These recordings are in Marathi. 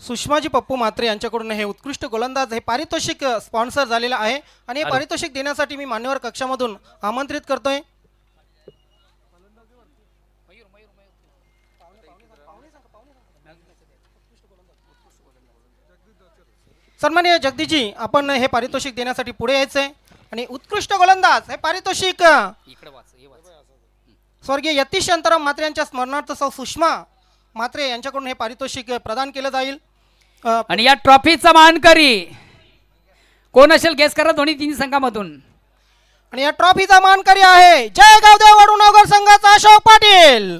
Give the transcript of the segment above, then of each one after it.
सुषमाजी पप्पू म्हात्रे यांच्याकडून हे उत्कृष्ट गोलंदाज हे पारितोषिक स्पॉन्सर झालेलं आहे आणि हे पारितोषिक देण्यासाठी मी मान्यवर कक्षामधून आमंत्रित करतोय. सन्माननीय जगदीशजी, आपण हे पारितोषिक देण्यासाठी पुढे यायचंय आणि उत्कृष्ट गोलंदाज हे पारितोषिक स्वर्गीय यतीश शांताराम म्हात्रे यांच्या स्मरणार्थ सौ सुषमा म्हात्रे यांच्याकडून हे पारितोषिक प्रदान केलं जाईल. आणि या ट्रॉफीचा मानकरी कोण असेल गेस करा दोन्ही तिन्ही संघामधून. आणि या ट्रॉफीचा मानकरी आहे जयगाव देववाडू नगर संघाचा अशोक पाटील.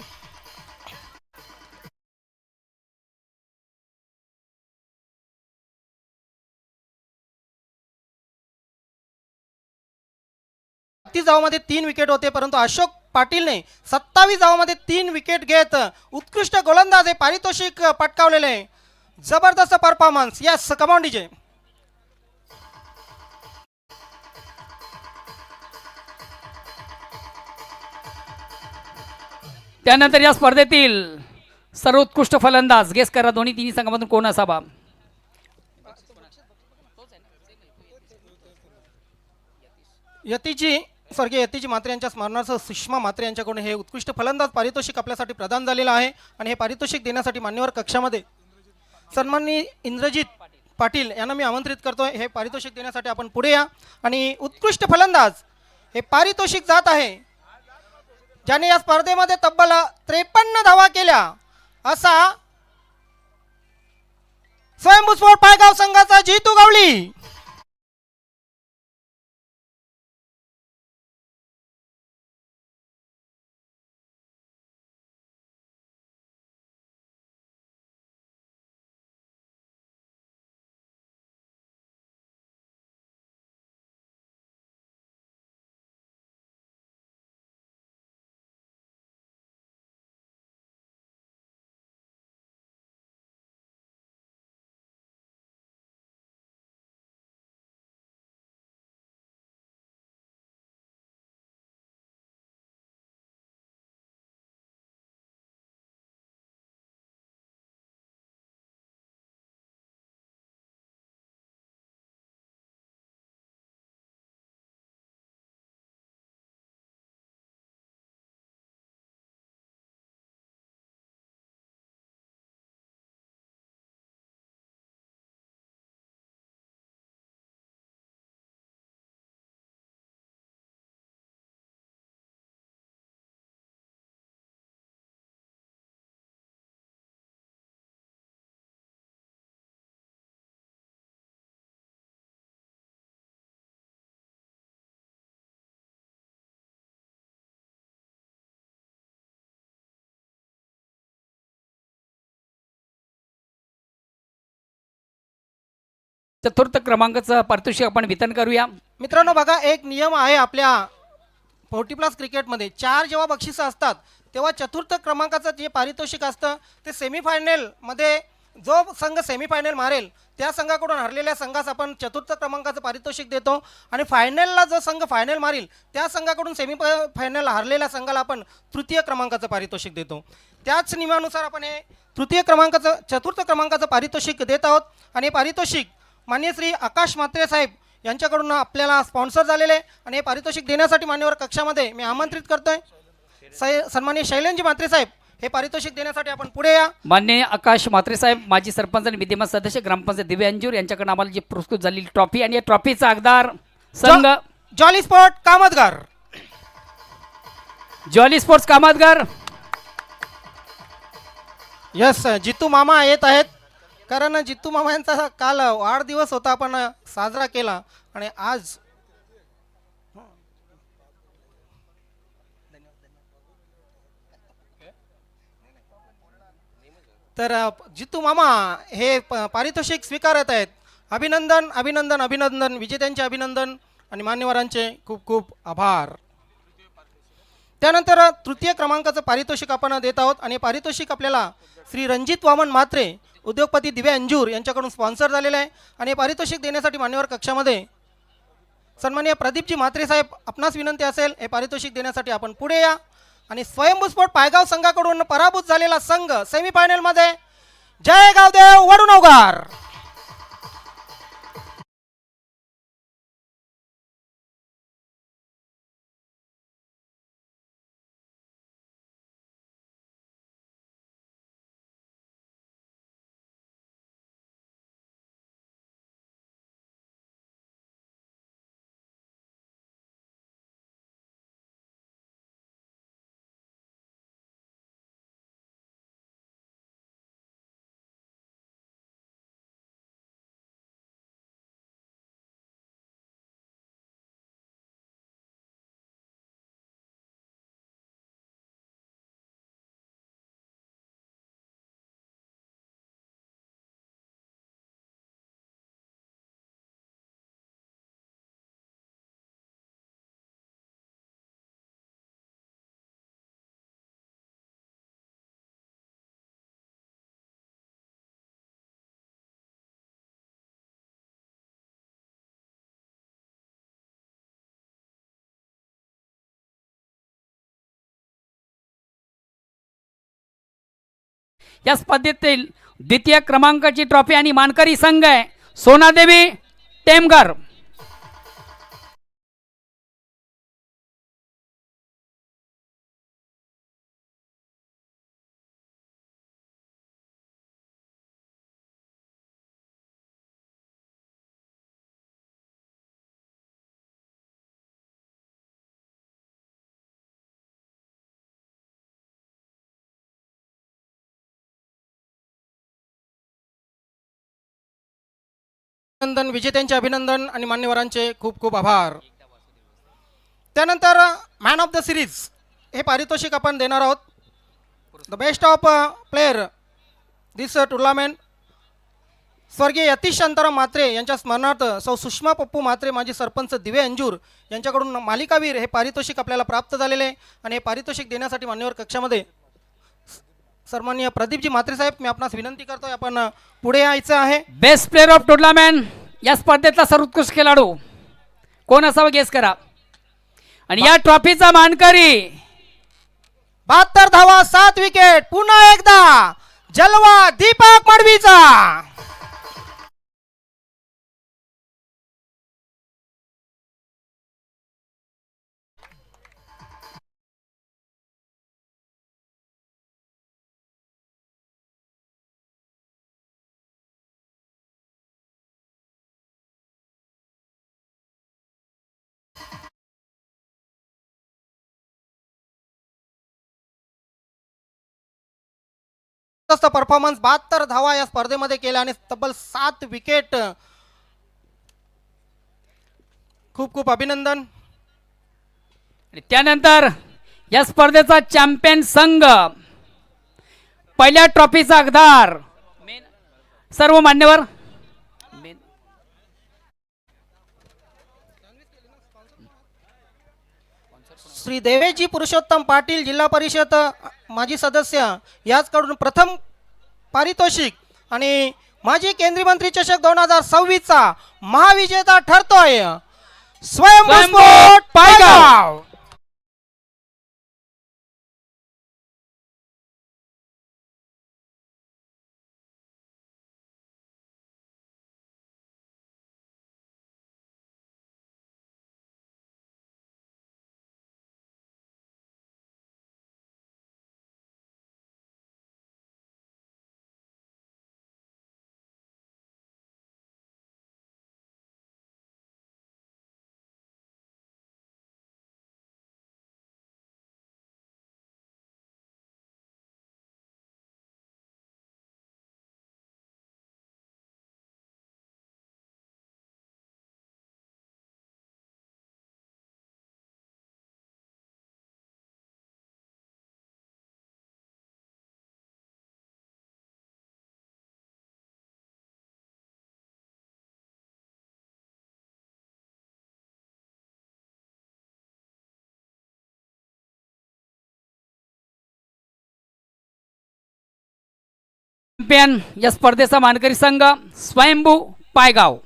धावामध्ये 3 विकेट होते, परंतु अशोक पाटीलने 27 धावामध्ये 3 विकेट घेत उत्कृष्ट गोलंदाज हे पारितोषिक पटकावलेले. जबरदस्त performance. Yes, come on DJ. त्यानंतर या स्पर्धेतील सर्वोत्कृष्ट फलंदाज गेस करा दोन्ही तिन्ही संघामधून कोण असावा. यतीजी स्वर्गीय यतीजी म्हात्रे यांच्या स्मरणार्थ सुषमा म्हात्रे यांच्याकडून हे उत्कृष्ट फलंदाज पारितोषिक आपल्यासाठी प्रदान झालेलं आहे आणि हे पारितोषिक देण्यासाठी मान्यवर कक्षामध्ये सन्माननीय इंद्रजित पाटील यांना मी आमंत्रित करतोय. हे पारितोषिक देण्यासाठी आपण पुढे या. आणि उत्कृष्ट फलंदाज हे पारितोषिक जात आहे ज्याने या स्पर्धेमध्ये तब्बल 53 धावा केल्या असा स्वयंभू स्पोर्ट पायगाव संघाचा जीतू गवळी. चतुर्थ क्रमांकाचं पारितोषिक आपण वितरण करूया. मित्रांनो बघा, एक नियम आहे आपल्या 40+ क्रिकेटमध्ये. 4 जेव्हा बक्षिसं असतात तेव्हा चतुर्थ क्रमांकाचं जे पारितोषिक असतं ते सेमीफायनलमध्ये जो संघ सेमीफायनल मारेल त्या संघाकडून हरलेल्या संघास आपण चतुर्थ क्रमांकाचं पारितोषिक देतो आणि फायनलला जो संघ फायनल मारेल त्या संघाकडून सेमीफायनल हरलेल्या संघाला आपण तृतीय क्रमांकाचं पारितोषिक देतो. त्याच नियमानुसार आपण हे चतुर्थ क्रमांकाचं पारितोषिक देत आहोत. आणि पारितोषिक माननीय श्री आकाश म्हात्रे साहेब यांच्याकडून आपल्याला स्पॉन्सर झालेले आणि हे पारितोषिक देण्यासाठी मान्यवर कक्षामध्ये मी आमंत्रित करतोय. सन्माननीय शैलेंद्रजी म्हात्रे साहेब, हे पारितोषिक देण्यासाठी आपण पुढे या. माननीय आकाश म्हात्रे साहेब माजी सरपंच आणि विद्यमान सदस्य ग्रामपंचायत दिव्य अंजूर यांच्याकडून आम्हाला जी पुरस्कृत झालेली ट्रॉफी आणि या ट्रॉफीचा हकदार संघ जॉली स्पोर्ट कामतगार. जॉली स्पोर्ट्स कामतगार. यस, जितू मामा येत आहेत कारण जितू मामा यांचा काल वाढदिवस होता, आपण साजरा केला आणि आज तर जितू मामा हे पारितोषिक स्वीकारत आहेत. अभिनंदन अभिनंदन अभिनंदन. विजेत्यांचे अभिनंदन आणि मान्यवरांचे खूप खूप आभार. त्यानंतर तृतीय क्रमांकाचं पारितोषिक आपण देत आहोत आणि पारितोषिक आपल्याला श्री रणजित वामन म्हात्रे उद्योगपती दिव्या अंजूर यांच्याकडून स्पॉन्सर झालेलं आहे. आणि पारितोषिक देण्यासाठी मान्यवर कक्षामध्ये सन्माननीय प्रदीपजी म्हात्रे साहेब, आपणास विनंती असेल हे पारितोषिक देण्यासाठी आपण पुढे या. आणि स्वयंभू स्पोर्ट पायगाव संघाकडून पराभूत झालेला संघ सेमीफायनलमध्ये जय गावदेव वडुनवगार. या स्पर्धेतील द्वितीय क्रमांकाची ट्रॉफी आणि मानकरी संघ आहे सोनादेवी टेमघर. अभिनंदन, विजेत्यांचे अभिनंदन आणि मान्यवरांचे खूप खूप आभार. त्यानंतर मॅन ऑफ द सिरीज हे पारितोषिक आपण देणार आहोत. The best of player this tournament स्वर्गीय यतीश शांताराम म्हात्रे यांच्या स्मरणार्थ सौ सुषमा पप्पू म्हात्रे माजी सरपंच दिवे अंजूर यांच्याकडून मालिकावीर हे पारितोषिक आपल्याला प्राप्त झालेले आहे. आणि हे पारितोषिक देण्यासाठी मान्यवर कक्षामध्ये सन्माननीय प्रदीपजी म्हात्रे साहेब, मी आपणास विनंती करतोय आपण पुढे यायचं आहे. बेस्ट प्लेअर ऑफ टुर्नामेंट या स्पर्धेतला सर्वोत्कृष्ट खेळाडू कोण असावं गेस करा. आणि या ट्रॉफीचा मानकरी 72 धावा 7 विकेट. पुन्हा एकदा जलवा दीपक मडवीचा. परफॉर्मन्स 72 धावा या स्पर्धेमध्ये केल्या आणि तब्बल 7 विकेट. खूप खूप अभिनंदन. आणि त्यानंतर या स्पर्धेचा चॅम्पियन संघ पहिल्या ट्रॉफीचा हकदार सर्व मान्यवर. श्री देवेजी पुरुषोत्तम पाटील जिल्हा परिषद माजी सदस्य याचकडून प्रथम पारितोषिक आणि माजी केंद्रीय मंत्री चषक 2026 चा महाविजेता ठरतोय स्वयंभू स्पोर्ट पायगाव. चॅम्पियन या स्पर्धेचा मानकरी संघ स्वयंभू पायगाव.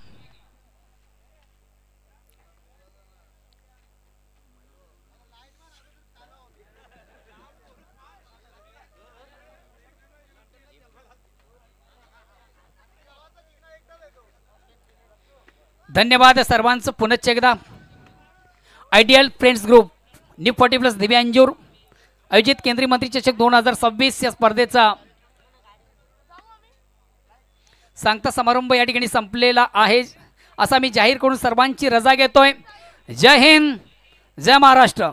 धन्यवाद सर्वांचं पुनश्च एकदा. आयडियल फ्रेंड्स ग्रुप न्यू 40+ दिव्यांजूर आयोजित केंद्रीय मंत्री चषक 2026 या स्पर्धेचा सांगता समारंभ या ठिकाणी संपलेला आहे असा मी जाहीर करून सर्वांची रजा घेतोय. जय हिंद, जय महाराष्ट्र.